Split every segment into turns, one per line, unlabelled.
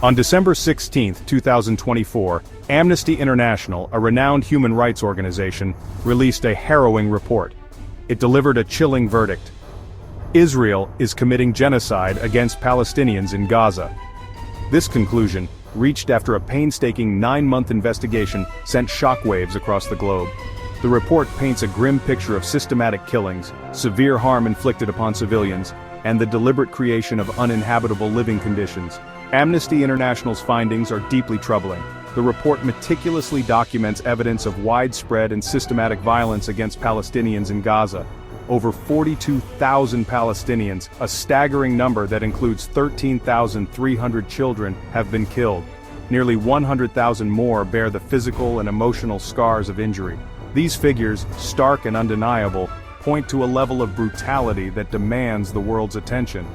On December 16, 2024, Amnesty International, a renowned human rights organization, released a harrowing report. It delivered a chilling verdict. Israel is committing genocide against Palestinians in Gaza. This conclusion, reached after a painstaking 9-month investigation, sent shockwaves across the globe. The report paints a grim picture of systematic killings, severe harm inflicted upon civilians, and the deliberate creation of uninhabitable living conditions. Amnesty International's findings are deeply troubling. The report meticulously documents evidence of widespread and systematic violence against Palestinians in Gaza. Over 42,000 Palestinians, a staggering number that includes 13,300 children, have been killed. Nearly 100,000 more bear the physical and emotional scars of injury. These figures, stark and undeniable, point to a level of brutality that demands the world's attention.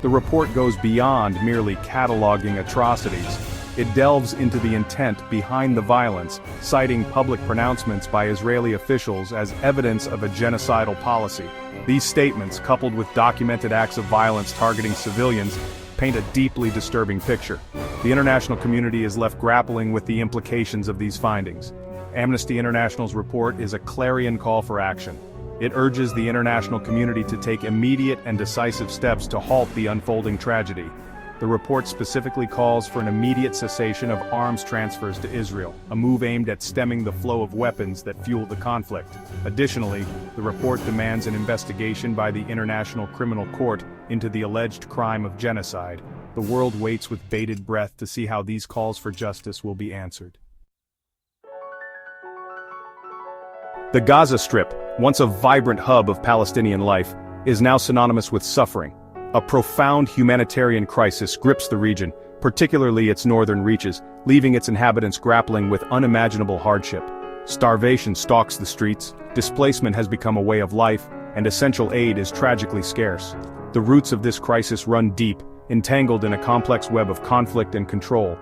The report goes beyond merely cataloging atrocities. It delves into the intent behind the violence, citing public pronouncements by Israeli officials as evidence of a genocidal policy. These statements, coupled with documented acts of violence targeting civilians, paint a deeply disturbing picture. The international community is left grappling with the implications of these findings. Amnesty International's report is a clarion call for action. It urges the international community to take immediate and decisive steps to halt the unfolding tragedy. The report specifically calls for an immediate cessation of arms transfers to Israel, a move aimed at stemming the flow of weapons that fuel the conflict. Additionally, the report demands an investigation by the International Criminal Court into the alleged crime of genocide. The world waits with bated breath to see how these calls for justice will be answered. The Gaza Strip, once a vibrant hub of Palestinian life, is now synonymous with suffering. A profound humanitarian crisis grips the region, particularly its northern reaches, leaving its inhabitants grappling with unimaginable hardship. Starvation stalks the streets, displacement has become a way of life, and essential aid is tragically scarce. The roots of this crisis run deep, entangled in a complex web of conflict and control.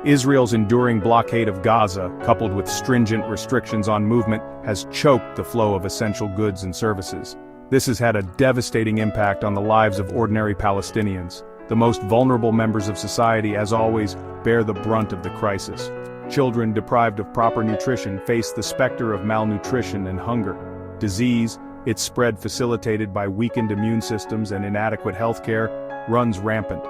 Israel's enduring blockade of Gaza, coupled with stringent restrictions on movement, has choked the flow of essential goods and services. This has had a devastating impact on the lives of ordinary Palestinians. The most vulnerable members of society, as always, bear the brunt of the crisis. Children deprived of proper nutrition face the specter of malnutrition and hunger. Disease, its spread facilitated by weakened immune systems and inadequate healthcare, runs rampant.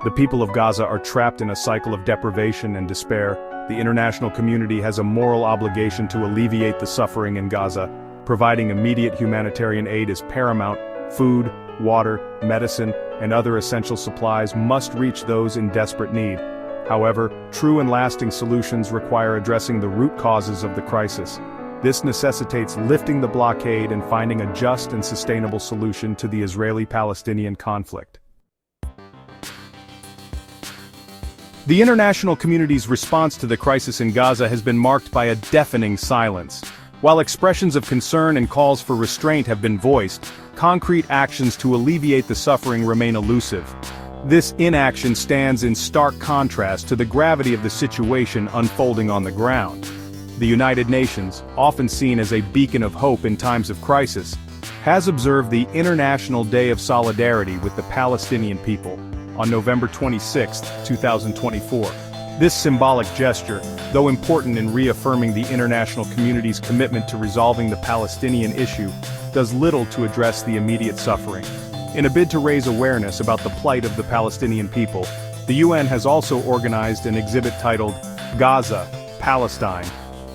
The people of Gaza are trapped in a cycle of deprivation and despair. The international community has a moral obligation to alleviate the suffering in Gaza. Providing immediate humanitarian aid is paramount. Food, water, medicine, and other essential supplies must reach those in desperate need. However, true and lasting solutions require addressing the root causes of the crisis. This necessitates lifting the blockade and finding a just and sustainable solution to the Israeli-Palestinian conflict. The international community's response to the crisis in Gaza has been marked by a deafening silence. While expressions of concern and calls for restraint have been voiced, concrete actions to alleviate the suffering remain elusive. This inaction stands in stark contrast to the gravity of the situation unfolding on the ground. The United Nations, often seen as a beacon of hope in times of crisis, has observed the International Day of Solidarity with the Palestinian people on November 26, 2024. This symbolic gesture, though important in reaffirming the international community's commitment to resolving the Palestinian issue, does little to address the immediate suffering. In a bid to raise awareness about the plight of the Palestinian people, the UN has also organized an exhibit titled Gaza, Palestine,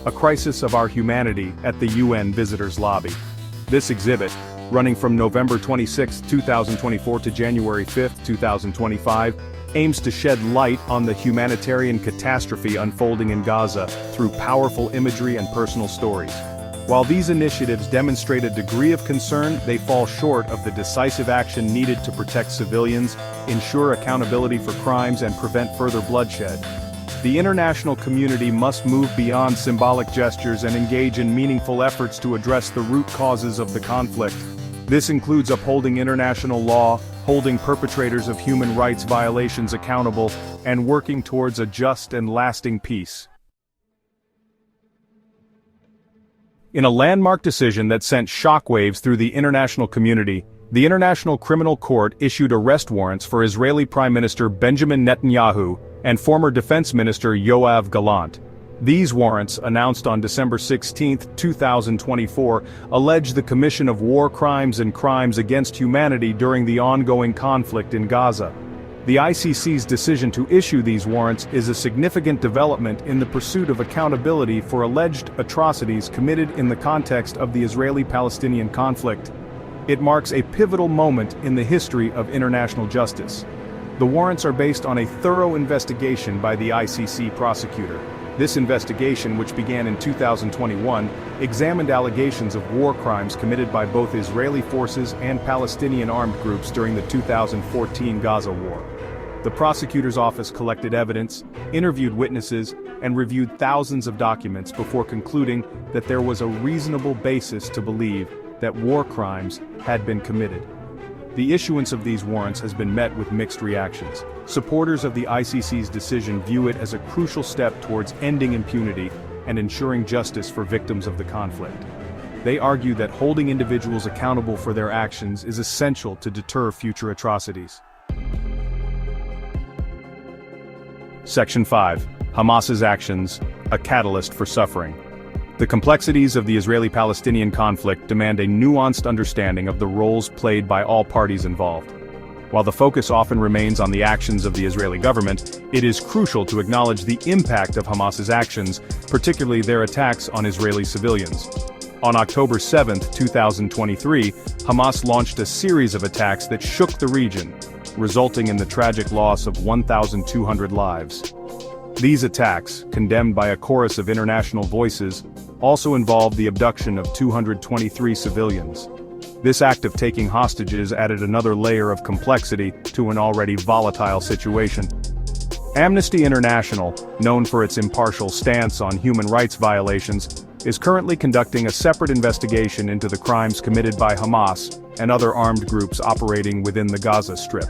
a crisis of our humanity at the UN Visitors Lobby. This exhibit, running from November 26, 2024 to January 5, 2025, aims to shed light on the humanitarian catastrophe unfolding in Gaza through powerful imagery and personal stories. While these initiatives demonstrate a degree of concern, they fall short of the decisive action needed to protect civilians, ensure accountability for crimes, and prevent further bloodshed. The international community must move beyond symbolic gestures and engage in meaningful efforts to address the root causes of the conflict. This includes upholding international law, holding perpetrators of human rights violations accountable, and working towards a just and lasting peace. In a landmark decision that sent shockwaves through the international community, the International Criminal Court issued arrest warrants for Israeli Prime Minister Benjamin Netanyahu and former Defense Minister Yoav Gallant. These warrants, announced on December 16, 2024, allege the commission of war crimes and crimes against humanity during the ongoing conflict in Gaza. The ICC's decision to issue these warrants is a significant development in the pursuit of accountability for alleged atrocities committed in the context of the Israeli-Palestinian conflict. It marks a pivotal moment in the history of international justice. The warrants are based on a thorough investigation by the ICC prosecutor. This investigation, which began in 2021, examined allegations of war crimes committed by both Israeli forces and Palestinian armed groups during the 2014 Gaza war. The prosecutor's office collected evidence, interviewed witnesses, and reviewed thousands of documents before concluding that there was a reasonable basis to believe that war crimes had been committed. The issuance of these warrants has been met with mixed reactions. Supporters of the ICC's decision view it as a crucial step towards ending impunity and ensuring justice for victims of the conflict. They argue that holding individuals accountable for their actions is essential to deter future atrocities. Section 5. Hamas's actions, a catalyst for suffering. The complexities of the Israeli-Palestinian conflict demand a nuanced understanding of the roles played by all parties involved. While the focus often remains on the actions of the Israeli government, it is crucial to acknowledge the impact of Hamas's actions, particularly their attacks on Israeli civilians. On October 7, 2023, Hamas launched a series of attacks that shook the region, resulting in the tragic loss of 1,200 lives. These attacks, condemned by a chorus of international voices, also involved the abduction of 223 civilians. This act of taking hostages added another layer of complexity to an already volatile situation. Amnesty International, known for its impartial stance on human rights violations, is currently conducting a separate investigation into the crimes committed by Hamas and other armed groups operating within the Gaza Strip.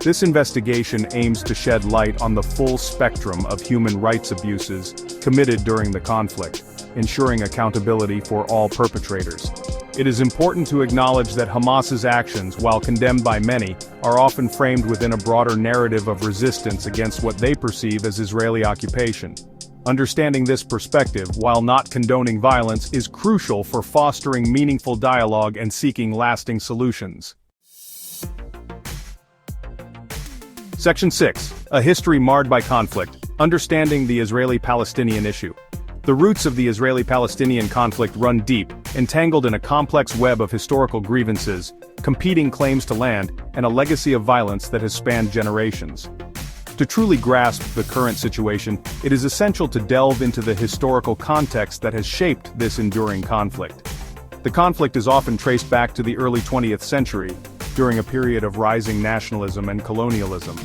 This investigation aims to shed light on the full spectrum of human rights abuses committed during the conflict, ensuring accountability for all perpetrators. It is important to acknowledge that Hamas's actions, while condemned by many, are often framed within a broader narrative of resistance against what they perceive as Israeli occupation. Understanding this perspective, while not condoning violence, is crucial for fostering meaningful dialogue and seeking lasting solutions. Section 6. A history marred by conflict. Understanding the Israeli-Palestinian issue. The roots of the Israeli-Palestinian conflict run deep, entangled in a complex web of historical grievances, competing claims to land, and a legacy of violence that has spanned generations. To truly grasp the current situation, it is essential to delve into the historical context that has shaped this enduring conflict. The conflict is often traced back to the early 20th century, during a period of rising nationalism and colonialism.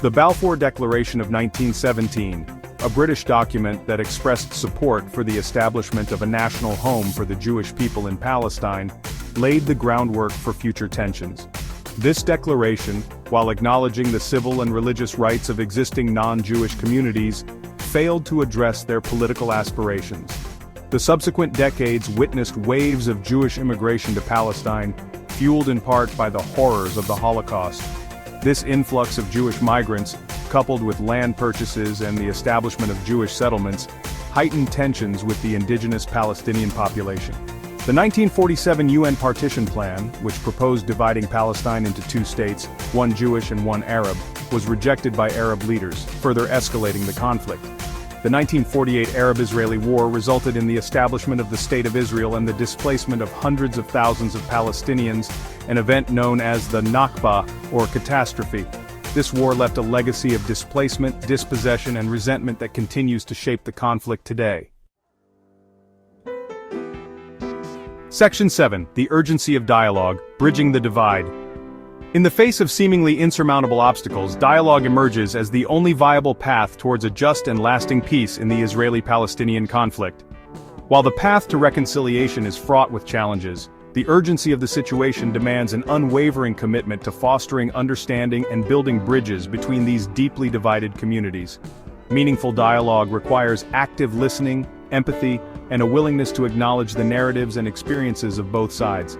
The Balfour Declaration of 1917, a British document that expressed support for the establishment of a national home for the Jewish people in Palestine, laid the groundwork for future tensions. This declaration, while acknowledging the civil and religious rights of existing non-Jewish communities, failed to address their political aspirations. The subsequent decades witnessed waves of Jewish immigration to Palestine, fueled in part by the horrors of the Holocaust. This influx of Jewish migrants, coupled with land purchases and the establishment of Jewish settlements, heightened tensions with the indigenous Palestinian population. The 1947 UN Partition Plan, which proposed dividing Palestine into two states, one Jewish and one Arab, was rejected by Arab leaders, further escalating the conflict. The 1948 Arab-Israeli War resulted in the establishment of the State of Israel and the displacement of hundreds of thousands of Palestinians, an event known as the Nakba, or Catastrophe. This war left a legacy of displacement, dispossession, and resentment that continues to shape the conflict today. Section 7. The urgency of dialogue, bridging the divide. In the face of seemingly insurmountable obstacles, dialogue emerges as the only viable path towards a just and lasting peace in the Israeli-Palestinian conflict. While the path to reconciliation is fraught with challenges, the urgency of the situation demands an unwavering commitment to fostering understanding and building bridges between these deeply divided communities. Meaningful dialogue requires active listening, empathy, and a willingness to acknowledge the narratives and experiences of both sides.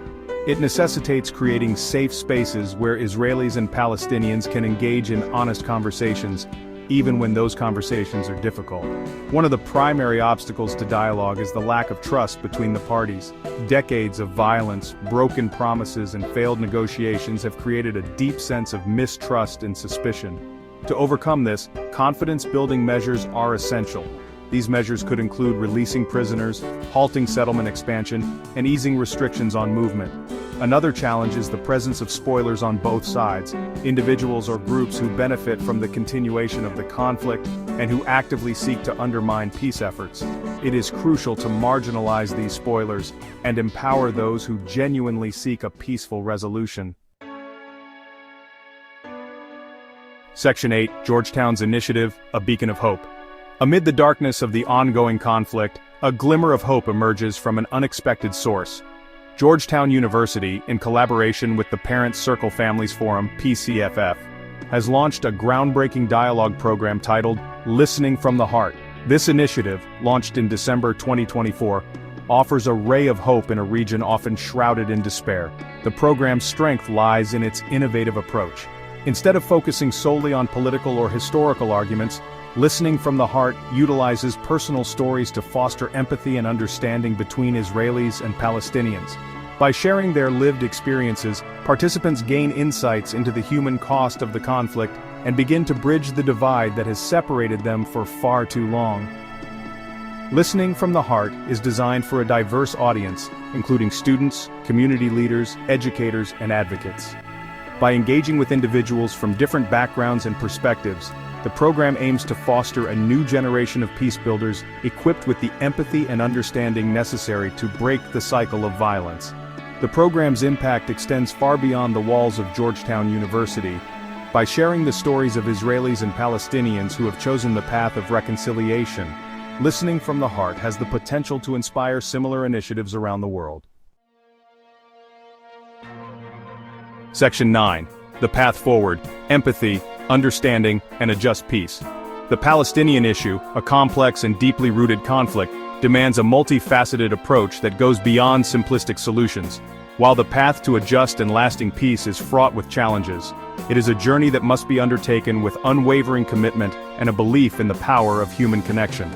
It necessitates creating safe spaces where Israelis and Palestinians can engage in honest conversations, even when those conversations are difficult. One of the primary obstacles to dialogue is the lack of trust between the parties. Decades of violence, broken promises, and failed negotiations have created a deep sense of mistrust and suspicion. To overcome this, confidence-building measures are essential. These measures could include releasing prisoners, halting settlement expansion, and easing restrictions on movement. Another challenge is the presence of spoilers on both sides, individuals or groups who benefit from the continuation of the conflict and who actively seek to undermine peace efforts. It is crucial to marginalize these spoilers and empower those who genuinely seek a peaceful resolution. Section 8, Georgetown's Initiative, a beacon of hope. Amid the darkness of the ongoing conflict, a glimmer of hope emerges from an unexpected source. Georgetown University, in collaboration with the Parents Circle Families Forum, PCFF, has launched a groundbreaking dialogue program titled Listening from the Heart. This initiative, launched in December 2024, offers a ray of hope in a region often shrouded in despair. The program's strength lies in its innovative approach. Instead of focusing solely on political or historical arguments, Listening from the Heart utilizes personal stories to foster empathy and understanding between Israelis and Palestinians. By sharing their lived experiences, participants gain insights into the human cost of the conflict and begin to bridge the divide that has separated them for far too long. Listening from the Heart is designed for a diverse audience, including students, community leaders, educators, and advocates. By engaging with individuals from different backgrounds and perspectives, the program aims to foster a new generation of peace builders equipped with the empathy and understanding necessary to break the cycle of violence. The program's impact extends far beyond the walls of Georgetown University. By sharing the stories of Israelis and Palestinians who have chosen the path of reconciliation, Listening from the Heart has the potential to inspire similar initiatives around the world. Section 9. The Path Forward, Empathy, Understanding, and a Just Peace. The Palestinian issue, a complex and deeply rooted conflict, demands a multifaceted approach that goes beyond simplistic solutions. While the path to a just and lasting peace is fraught with challenges, it is a journey that must be undertaken with unwavering commitment and a belief in the power of human connection.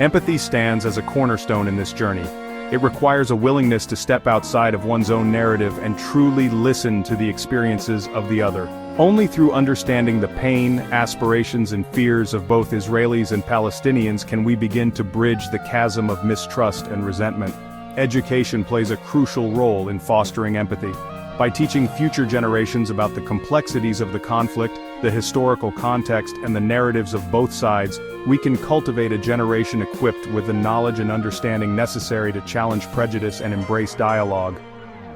Empathy stands as a cornerstone in this journey. It requires a willingness to step outside of one's own narrative and truly listen to the experiences of the other. Only through understanding the pain, aspirations, and fears of both Israelis and Palestinians can we begin to bridge the chasm of mistrust and resentment. Education plays a crucial role in fostering empathy. By teaching future generations about the complexities of the conflict, the historical context, and the narratives of both sides, we can cultivate a generation equipped with the knowledge and understanding necessary to challenge prejudice and embrace dialogue.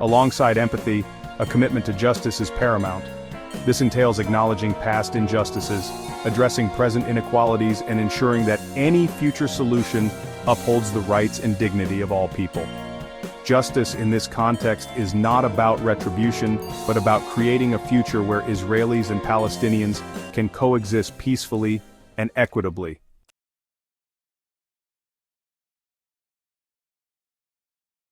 Alongside empathy, a commitment to justice is paramount. This entails acknowledging past injustices, addressing present inequalities, and ensuring that any future solution upholds the rights and dignity of all people. Justice in this context is not about retribution, but about creating a future where Israelis and Palestinians can coexist peacefully and equitably.